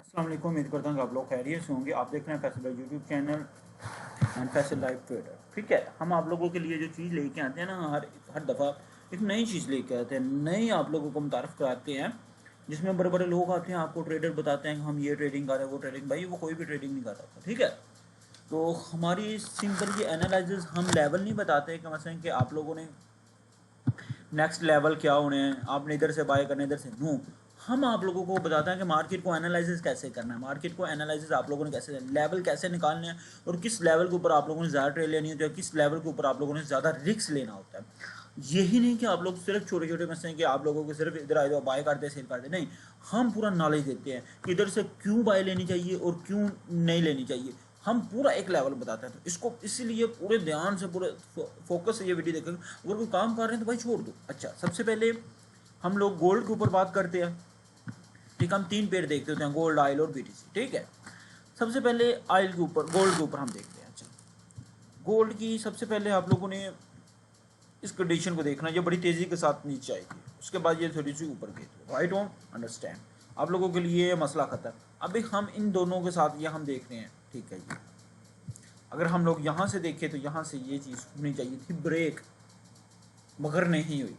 अस्सलाम वालेकुम। उम्मीद करता हूँ कि आप लोग खैरियत से होंगे। आप देख रहे हैं फैसल भाई YouTube channel and Faisal live trader. ठीक है, हम आप लोगों के लिए जो चीज़ लेके आते हैं ना, हर हर दफ़ा एक नई चीज़ लेके आते हैं, नई आप लोगों को मुतारफ़ कराते हैं, जिसमें बड़े बड़े लोग आते हैं, आपको ट्रेडर बताते हैं कि हम ये ट्रेडिंग कर रहे हैं, वो ट्रेडिंग। भाई वो कोई भी ट्रेडिंग नहीं कर रहा था। ठीक है, तो हमारी सिंपल ये एनालिसिस, हम लेवल नहीं बताते कि मसलन कि आप लोगों ने नेक्स्ट लेवल क्या होने हैं, आपने इधर से बाय करना है, इधर से नो। हम आप लोगों को बताते हैं कि मार्केट को एनालिसिस कैसे करना है, मार्केट को एनालिसिस आप लोगों ने कैसे, लेवल कैसे निकालने हैं, और किस लेवल के ऊपर आप लोगों ने ज़्यादा ट्रेड लेनी होती है, किस लेवल के ऊपर आप लोगों ने ज़्यादा रिस्क लेना होता है। यही नहीं कि आप लोग सिर्फ छोटे छोटे मसले कि आप लोगों को सिर्फ इधर आए तो बाय करते सेल करते, नहीं। हम पूरा नॉलेज देते हैं कि इधर से क्यों बाय लेनी चाहिए और क्यों नहीं लेनी चाहिए। हम पूरा एक लेवल बताते हैं, तो इसको इसीलिए पूरे ध्यान से, पूरे फोकस से ये वीडियो देखेंगे। अगर कोई काम कर रहे हैं तो भाई छोड़ दो। अच्छा, सबसे पहले हम लोग गोल्ड के ऊपर बात करते हैं। ठीक, हम तीन पेड़ देखते होते हैं, गोल्ड, ऑयल और बीटीसी। ठीक है, सबसे पहले ऑयल के ऊपर, गोल्ड के ऊपर हम देखते हैं। अच्छा, गोल्ड की सबसे पहले आप लोगों ने इस कंडीशन को देखना, ये बड़ी तेज़ी के साथ नीचे आएगी, उसके बाद ये थोड़ी सी ऊपर गई। राइट ऑन अंडरस्टैंड, आप लोगों के लिए मसला खत्म। अभी हम इन दोनों के साथ ये हम देख रहे हैं। ठीक है, ये अगर हम लोग यहाँ से देखें तो यहाँ से ये चीज़ होनी चाहिए थी ब्रेक, मगर नहीं हुई।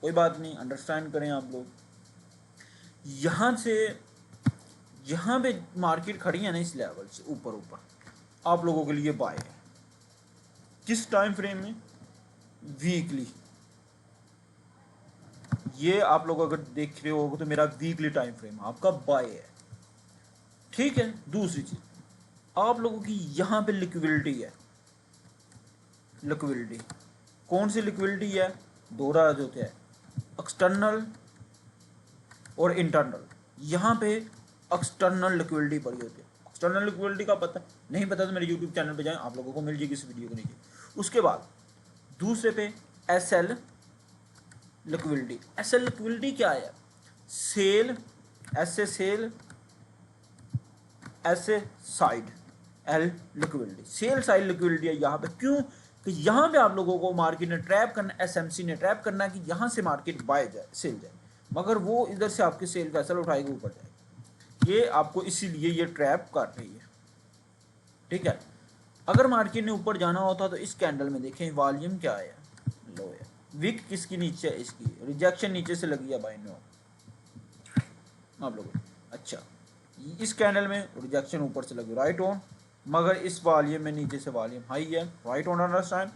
कोई बात नहीं, अंडरस्टैंड करें आप लोग। यहाँ से यहाँ पे मार्केट खड़ी है ना, इस लेवल से ऊपर ऊपर आप लोगों के लिए बाय है। किस टाइम फ्रेम में? वीकली। ये आप लोग अगर देख रहे हो तो मेरा वीकली टाइम फ्रेम आपका बाय है। ठीक है, दूसरी चीज, आप लोगों की यहाँ पे लिक्विडिटी है। लिक्विडिटी कौन सी लिक्विडिटी है? दो राज होते हैं, एक्सटर्नल और इंटरनल। यहाँ पे एक्सटर्नल लिक्विडिटी पड़ी होती है। एक्सटर्नल लिक्विडिटी का पता नहीं पता तो मेरे यूट्यूब चैनल पे जाएं, आप लोगों को मिल जाएगी इस वीडियो के नीचे। उसके बाद दूसरे पे S L liquidity. S L liquidity क्या है? Sell, S A sell, S A side, L liquidity. Sell side liquidity है यहाँ पे। क्यों? कि यहाँ पे आप लोगों को मार्केट ने ट्रैप करना, एसएमसी ने ट्रैप करना कि यहाँ से मार्केट बाय जाए, सेल जाए, मगर वो इधर से आपके सेल का एसएल उठाएगी, ऊपर जाएगी। ये आपको इसीलिए ये ट्रैप कर रही है। ठीक है, अगर मार्केट ने ऊपर जाना होता तो इस कैंडल में देखें वॉल्यूम क्या है, लो है। विक किसकी नीचे है? इसकी। रिजेक्शन नीचे से लगी है बाय नो आप लोगों। अच्छा, इस कैंडल में रिजेक्शन ऊपर से लगी, राइट ऑन, मगर इस वॉल्यूम में नीचे से वॉल्यूम हाई है, राइट ऑन अंडरस्टैंड।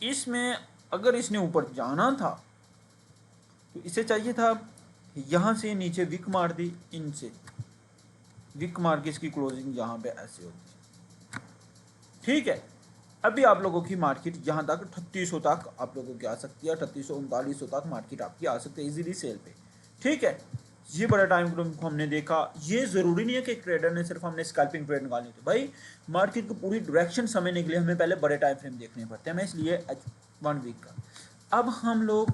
इसमें अगर इसने ऊपर जाना था तो इसे चाहिए था यहाँ से नीचे विक मार दी, इनसे विक मार के इसकी क्लोजिंग यहाँ पे ऐसे होती। ठीक है, अभी आप लोगों की मार्केट यहाँ तक 3800 तक आप लोगों की आ सकती है, 3800 तक मार्केट आपकी आ सकती है इजीली सेल पे। ठीक है, ये बड़ा टाइम फ्रेम को हमने देखा। ये ज़रूरी नहीं है कि एक ट्रेडर ने सिर्फ हमने स्कैल्पिंग ट्रेड निकालनी थी। भाई मार्केट को पूरी डायरेक्शन समझने के लिए हमें पहले बड़े टाइम फ्रेम देखने पड़ते हैं। मैं इसलिए 1 वीक का। अब हम लोग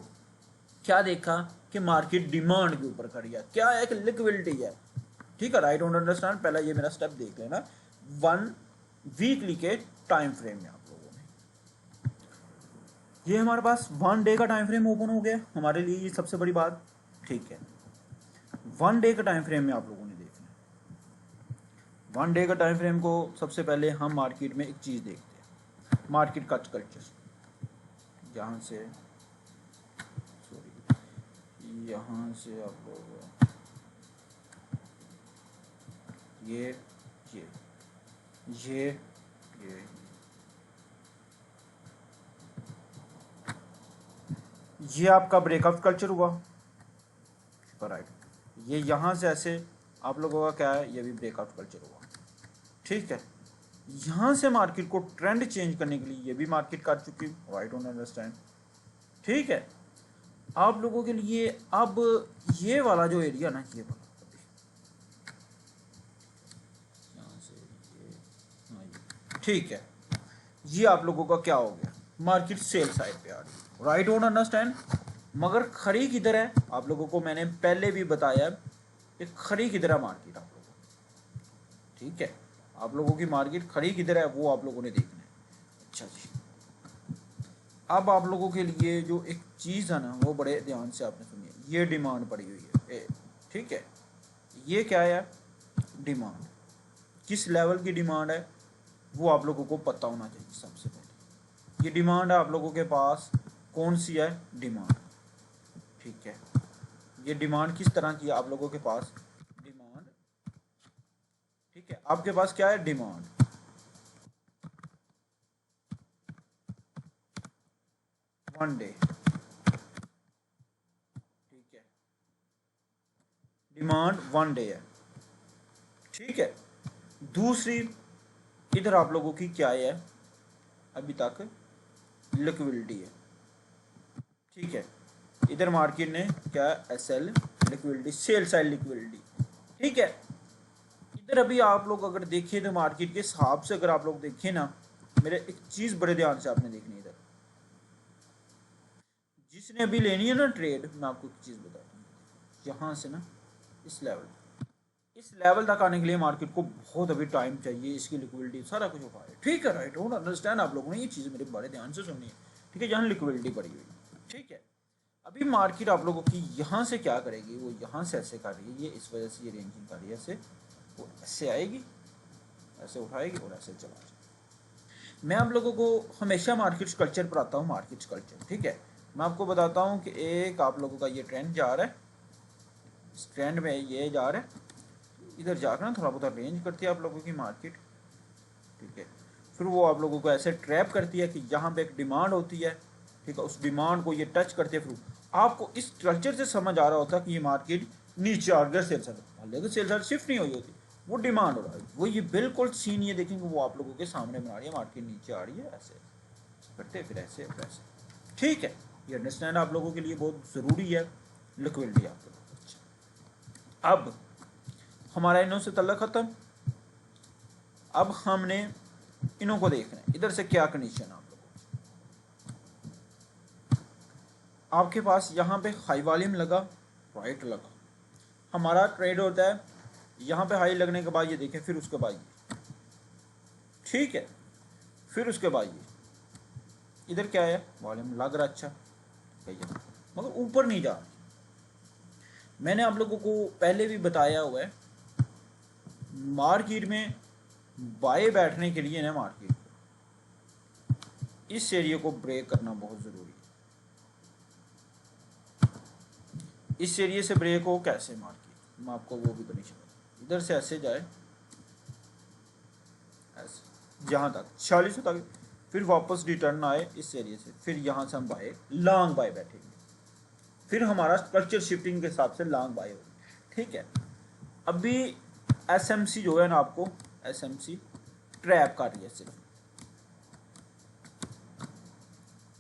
क्या देखा कि मार्केट डिमांड के ऊपर खड़ी है, क्या है कि लिक्विडिटी है। ठीक है, राइट ऑन अंडरस्टैंड। पहला ये मेरा स्टेप देख लेना 1 वीकली के टाइम फ्रेम में। आप लोगों ने ये हमारे पास 1 डे का टाइम फ्रेम ओपन हो गया, हमारे लिए ये सबसे बड़ी बात। ठीक है, 1 डे का टाइम फ्रेम में आप लोगों ने देखना है। 1 डे का टाइम फ्रेम को सबसे पहले हम मार्केट में एक चीज़ देखते हैं, मार्केट का कल्चर। यहाँ से सॉरी, यहाँ से आप लोग ये ये ये ये ये आपका ब्रेकआउट कल्चर हुआ, राइट। ये यहाँ से ऐसे आप लोगों का क्या है, ये भी ब्रेकआउट कल्चर हुआ। ठीक है, यहाँ से मार्केट को ट्रेंड चेंज करने के लिए ये भी मार्केट कर चुकी, राइट ऑन अंडरस्टैंड। ठीक है, आप लोगों के लिए अब ये वाला जो एरिया ना, ये वाला यहाँ से ये, हाँ ये, ठीक है, ये आप लोगों का क्या हो गया, मार्केट सेल साइड पे आ रही, राइट ऑन अंडरस्टैंड। मगर खड़ी किधर है? आप लोगों को मैंने पहले भी बताया कि खड़ी किधर है मार्केट आप लोगों को। ठीक है, आप लोगों की मार्केट खड़ी किधर है वो आप लोगों ने देखना है। अच्छा जी, अब आप लोगों के लिए जो एक चीज़ है ना, वो बड़े ध्यान से आपने सुनिए। ये डिमांड पड़ी हुई है, ठीक है, ये क्या है? डिमांड, किस लेवल की डिमांड है वो आप लोगों को पता होना चाहिए सबसे पहले। ये डिमांड आप लोगों के पास कौन सी है, डिमांड, ठीक है। ये डिमांड किस तरह की है आप लोगों के पास, डिमांड, ठीक है। आपके पास क्या है, डिमांड, वन डे, ठीक है, डिमांड वन डे है, ठीक है। दूसरी इधर आप लोगों की क्या है, अभी तक लिक्विडिटी है, ठीक है। इधर मार्केट ने क्या, SL liquidity, sell side liquidity, ठीक है। इधर अभी आप लोग अगर देखें तो मार्केट के हिसाब से अगर आप लोग देखें ना, मेरे एक चीज बड़े ध्यान से आपने देखनी है, इधर जिसने अभी लेनी है ना ट्रेड, मैं आपको एक चीज बताता हूँ, यहाँ से ना इस लेवल तक आने के लिए मार्केट को बहुत अभी टाइम चाहिए, इसकी लिक्विडिटी सारा कुछ उठा है, ठीक है, राइट, डोंट अंडरस्टैंड, आप लोगों ने ये चीज़ मेरे बड़े ध्यान से सुननी है, ठीक है। यहाँ लिक्विडिटी पड़ी हुई, ठीक है। अभी मार्केट आप लोगों की यहाँ से क्या करेगी, वो यहाँ से ऐसे कर रही है, ये इस वजह से ये रेंजिंग कर रही है, ऐसे वो ऐसे आएगी, ऐसे उठाएगी और ऐसे चला जाएगी। मैं आप लोगों को हमेशा मार्केट कल्चर पर आता हूँ, मार्केट कल्चर, ठीक है। मैं आपको बताता हूँ कि एक आप लोगों का ये ट्रेंड जा रहा है, इस ट्रेंड में ये जा रहा है, इधर जाकर ना थोड़ा बहुत रेंज करती है आप लोगों की मार्केट, ठीक है। फिर वो आप लोगों को ऐसे ट्रैप करती है कि यहाँ पे एक डिमांड होती है, ठीक है, उस डिमांड को ये टच करते हैं। फिर आपको इस कल्चर से समझ आ रहा होता है कि ये मार्केट नीचे आ गया, सेल साइड, लेकिन सेल साइड शिफ्ट नहीं हुई होती, वो डिमांड हो रहा है, वो ये बिल्कुल सीन ये देखेंगे, वो आप लोगों के सामने बना रही है, मार्केट नीचे आ रही है, ऐसे करते फिर ऐसे ऐसे, ठीक है। ये अंडरस्टैंड आप लोगों के लिए बहुत ज़रूरी है, लिक्विडिटी आप लोगों को। अच्छा, अब हमारा इनों से तल्लक खत्म, अब हमने इनों को देखना है, इधर से क्या कंडीशन आप लोगों, आपके पास यहाँ पे हाई वॉल्यूम लगा, राइट लगा, हमारा ट्रेड होता है यहाँ पे हाई लगने के बाद ये देखें, फिर उसके बाद ये, ठीक है, फिर उसके बाद ये इधर क्या है, वॉल्यूम लग रहा अच्छा, मगर ऊपर नहीं जा रहा। मैंने आप लोगों को पहले भी बताया हुआ है, मार्केट में बाय बैठने के लिए ना, मार्केट को इस एरिया को ब्रेक करना बहुत ज़रूरी है। इस एरिया से ब्रेक हो कैसे मार्केट, मैं आपको वो भी कंडीशन, इधर से ऐसे जाए, ऐसे जहाँ तक 46 तक, फिर वापस रिटर्न आए इस एरिया से, फिर यहाँ से हम बाय लॉन्ग बाय बैठेंगे, फिर हमारा स्ट्रक्चर शिफ्टिंग के हिसाब से लॉन्ग बाय होगी, ठीक है। अभी एसएमसी जो है ना, आपको एसएमसी ट्रैप कर रही है सिर्फ,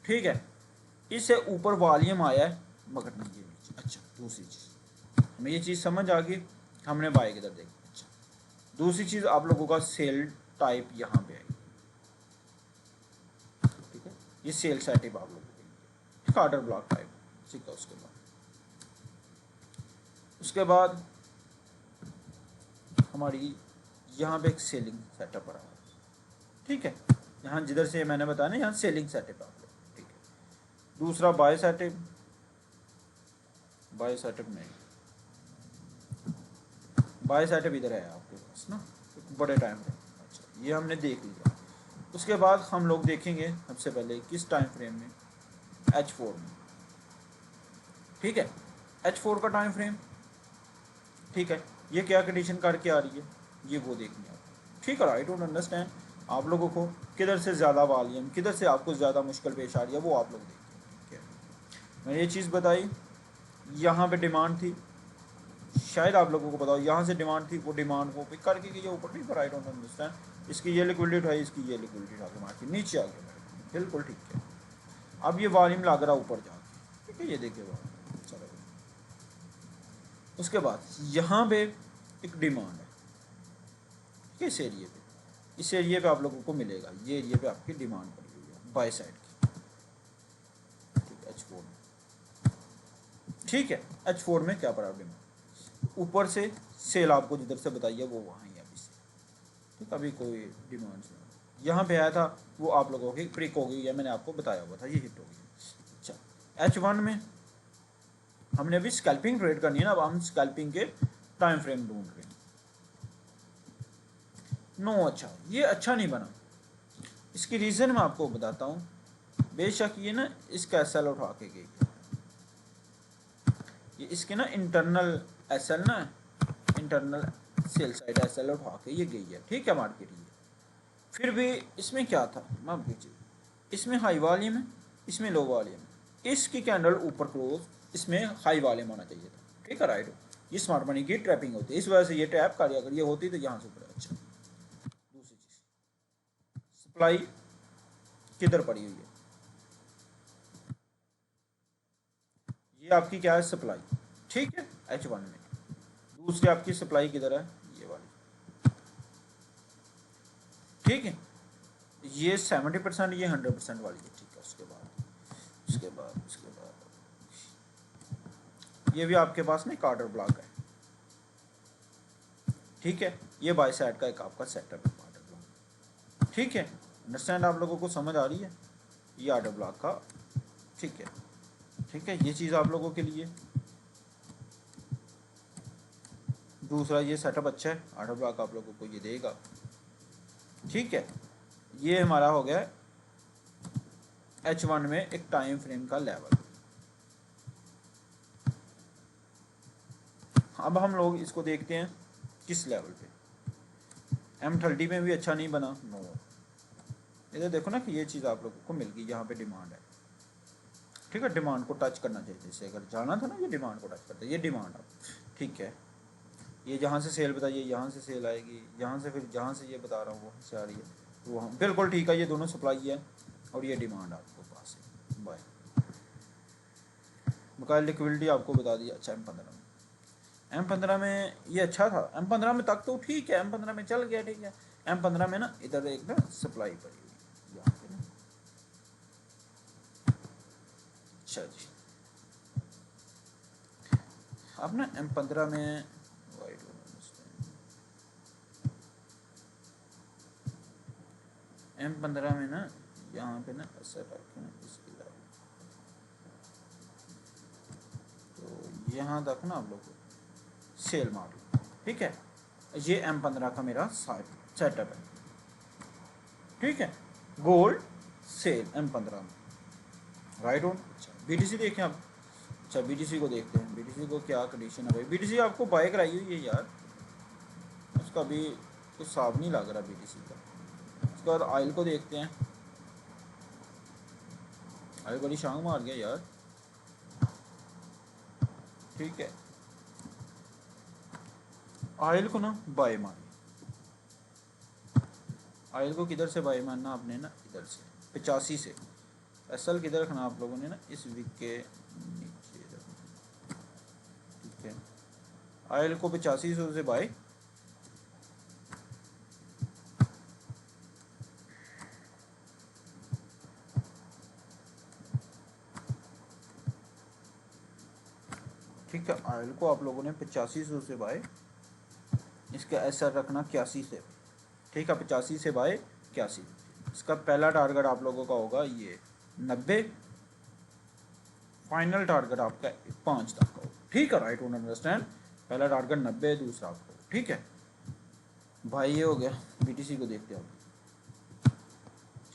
ठीक है, इससे ऊपर वॉल्यूम आया है मगर नहीं ये नीचे। अच्छा, दूसरी चीज़ हमें ये चीज़ समझ आ गई, हमने बाय किधर देखी। अच्छा, दूसरी चीज़ आप लोगों का सेल टाइप यहाँ पे आएगी, ठीक है, ये सेल टाइप आप लोगों के लिए ऑर्डर ब्लॉक टाइप, ठीक है। उसके बाद हमारी यहाँ पे एक सेलिंग सेटअप पड़ा है, ठीक है, यहाँ जिधर से मैंने बताया ना, यहाँ सेलिंग सेटअप आप लोग, ठीक है। दूसरा बाय सेटअप, बाय सेटअप नहीं, बाय सेटअप इधर है आपके पास ना, बड़े टाइम में। अच्छा, ये हमने देख लिया। उसके बाद हम लोग देखेंगे सबसे पहले किस टाइम फ्रेम में, H4 में, ठीक है, H4 का टाइम फ्रेम, ठीक है। ये क्या कंडीशन करके आ रही है, ये वो देखनी है, ठीक है। आई डोंट अंडरस्टैंड आप लोगों को किधर से ज़्यादा वॉल्यूम, किधर से आपको ज़्यादा मुश्किल पेश आ रही है, वो आप लोग देखिए, ठीक है। मैंने ये चीज़ बताई, यहाँ पे डिमांड थी, शायद आप लोगों को बताओ, यहाँ से डिमांड थी, वो डिमांड को पिक करके गई ऊपर नहीं, पर आई डोंट अंडरस्टैंड, इसकी ये लिक्विडिटी उठाई, इसकी ये लिक्विडिटी उठा के मार्केट नीचे आ गया, बिल्कुल ठीक है। अब ये वॉल्यूम लग रहा ऊपर जाके, ठीक है, ये देखिए वॉल्यूम, चलो। उसके बाद यहाँ पे एक डिमांड है, ठीक है, इस एरिए पे, इस एरिए पे आप लोगों को मिलेगा, ये एरिए पे आपकी डिमांड पड़ी हुई है बाय साइड की, ठीक है, H4 में, ठीक है। H4 में क्या पड़ा डिमांड, ऊपर से सेल आपको जिधर से बताइए वो वहाँ ही अभी से, ठीक, अभी कोई डिमांड नहीं, यहाँ पे आया था, वो आप लोगों की प्रिक हो गई है, मैंने आपको बताया हुआ था, ये हिट हो गई। अच्छा, H1 में हमने अभी स्कैल्पिंग ट्रेड करनी है ना, अब हम स्कैल्पिंग के टाइम फ्रेम ढूंढ रहे हैं, नो। अच्छा, ये अच्छा नहीं बना। इसकी रीज़न मैं आपको बताता हूँ। बेशक ये ना इसका एसएल उठा के गई है, ये इसके ना इंटरनल एसएल ना, इंटरनल सेल साइड एसएल उठा के ये गई है, ठीक है, मार्केट ये। फिर भी इसमें क्या था, मैं पूछिए, इसमें हाई वॉल्यूम है, इसमें लो वॉल्यूम है। इसकी कैंडल ऊपर क्लोज, इसमें हाई वॉल्यूम होना चाहिए था, ठीक है, राइट। ये स्मार्ट मनी की ट्रैपिंग होती है, इस वजह से ये ट्रैप कर, अगर ये होती तो यहाँ से ऊपर। अच्छा, दूसरी चीज़, सप्लाई किधर पड़ी हुई है, ये आपकी क्या है, सप्लाई, ठीक है, H1 में। दूसरी आपकी सप्लाई किधर है, ये वाली, ठीक है। ये 70%, ये 100% वाली है, ठीक है। उसके बाद ये भी आपके पास ना एक ऑर्डर ब्लॉक है, ठीक है। ये बाई साइड का एक आपका सेटअप है, ऑर्डर ब्लॉक, ठीक है। अंडरस्टैंड आप लोगों को समझ आ रही है, ये ऑर्डर ब्लॉक का, ठीक है, ठीक है। ये चीज़ आप लोगों के लिए। दूसरा ये सेटअप अच्छा है, ऑर्डर ब्लॉक आप लोगों को ये देगा, ठीक है। ये हमारा हो गया H1 में एक टाइम फ्रेम का लेवल। अब हम लोग इसको देखते हैं किस लेवल पे। M30 में भी अच्छा नहीं बना, नो। इधर देखो ना कि ये चीज़ आप लोगों को मिल गई, यहाँ पे डिमांड है, ठीक है। डिमांड को टच करना चाहिए, जैसे अगर जाना था ना, ये डिमांड को टच करता है, ये डिमांड आप, ठीक है। ये जहाँ से सेल बताइए, यहाँ से सेल आएगी, यहाँ से फिर जहाँ से ये बता रहा हूँ वहाँ से आ रही है, तो वहाँ बिल्कुल ठीक है। ये दोनों सप्लाई है और ये डिमांड आपको पास है, बाय। बकाया लिक्विडिटी आपको बता दिया। अच्छा, M15 में ये अच्छा था, M15 में तक तो ठीक है, M15 में चल गया, ठीक है। M15 में ना इधर एक ना सप्लाई पड़ी हुई यहाँ पे ना। अच्छा जी, अब ना M15 में वाइट M15 में ना यहाँ पे ना ऐसा रखें ना, इसकी तो यहाँ तक ना आप लोग सेल मार लो, ठीक है। ये M15 का मेरा सेटअप है, ठीक है। गोल्ड सेल M15 में, राइट ऑन। अच्छा, BTC देखें आप। अच्छा, BTC को देखते हैं, BTC को क्या कंडीशन है भाई। BTC आपको बाय कराई हुई है यार, उसका भी कुछ हिसाब नहीं लग रहा BTC का। उसके बाद ऑयल को देखते हैं, ऑयल बड़ी शांग मार गया यार, ठीक है। ऑयल को ना बाय मारिए, ऑयल को किधर से बाय मारना आपने ना, इधर से 85 से। एसएल किधर रखना आप लोगों ने ना, इस वीक के नीचे, ठीक है। ऑयल को 85 से बाय, ठीक है। ऑयल को आप लोगों ने 8500 से बाय, इसका एसएल रखना 81 से, ठीक है। 85 से बाय 81। इसका पहला टारगेट आप लोगों का होगा ये 90, फाइनल टारगेट आपका 5 तक का होगा, ठीक है, राइट ऑन अंडरस्टैंड। पहला टारगेट 90, दूसरा आपको, ठीक है भाई। ये हो गया। BTC को देखते हैं,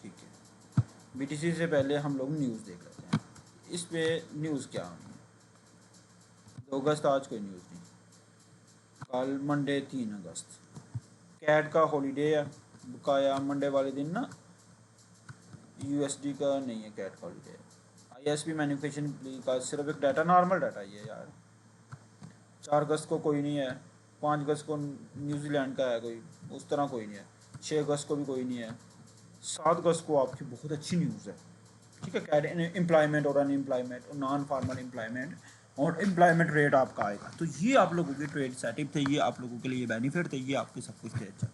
ठीक है। BTC से पहले हम लोग न्यूज़ देख लेते हैं, इस पे न्यूज़ क्या होनी है। 2 अगस्त आज कोई न्यूज़ नहीं, कल मंडे 3 अगस्त कैट का हॉलीडे है। बकाया मंडे वाले दिन ना USD का नहीं है, कैट का हॉलीडे है। ISP मैन्युफैक्चरिंग का सिर्फ एक डाटा, नॉर्मल डाटा ही है यार। 4 अगस्त को कोई नहीं है, 5 अगस्त को न्यूजीलैंड का है कोई, उस तरह कोई नहीं है। 6 अगस्त को भी कोई नहीं है। 7 अगस्त को आपकी बहुत अच्छी न्यूज़ है, ठीक है। कैट एम्प्लॉयमेंट और अनएम्प्लॉयमेंट और नॉन फार्मल एम्प्लॉयमेंट और एम्प्लॉयमेंट रेट आपका आएगा। तो ये आप लोगों के ट्रेड सेटअप थे, ये आप लोगों के लिए बेनिफिट थे, ये आपके सब कुछ थे। अच्छा,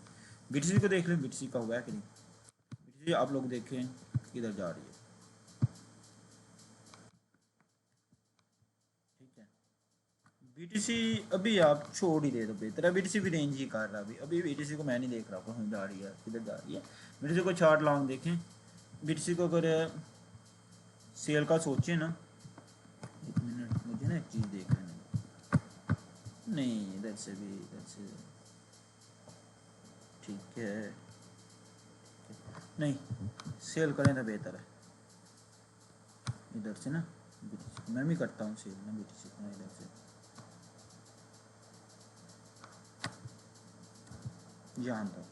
BTC को देख लें, BTC का हुआ है कि नहीं। BTC आप लोग देखें किधर जा रही है, ठीक है। BTC अभी आप छोड़ ही दे तो बेहतर है, BTC भी रेंज ही कर रहा है अभी। BTC को मैं नहीं देख रहा कहाँ जा रही है, किधर जा रही है। BTC को चार्ट लॉन्ग देखें। BTC को अगर सेल का सोचें ना, एक मिनट मुझे ना एक चीज़ देख लेने, नहीं इधर से भी, इधर से ठीक है, नहीं सेल करें तो बेहतर है इधर से ना, मैं भी करता हूँ सेल ना BTC ना इधर से, यहाँ तक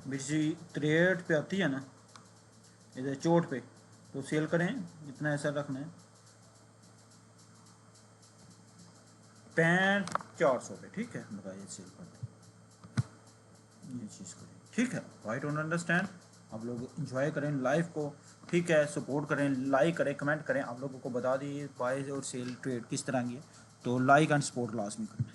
BTC 63 पे आती है ना इधर चोट पे, तो सेल करें, इतना ऐसा रखना है 65,400 पे, ठीक है बताइए सेल कर दें, ये चीज़ करें, ठीक है। आई डोंट अंडरस्टैंड, आप लोग इंजॉय करें लाइफ को, ठीक है, सपोर्ट करें, लाइक करें, कमेंट करें, आप लोगों को बता दिए बाय और सेल ट्रेड किस तरह की है, तो लाइक एंड सपोर्ट लाजमी करें।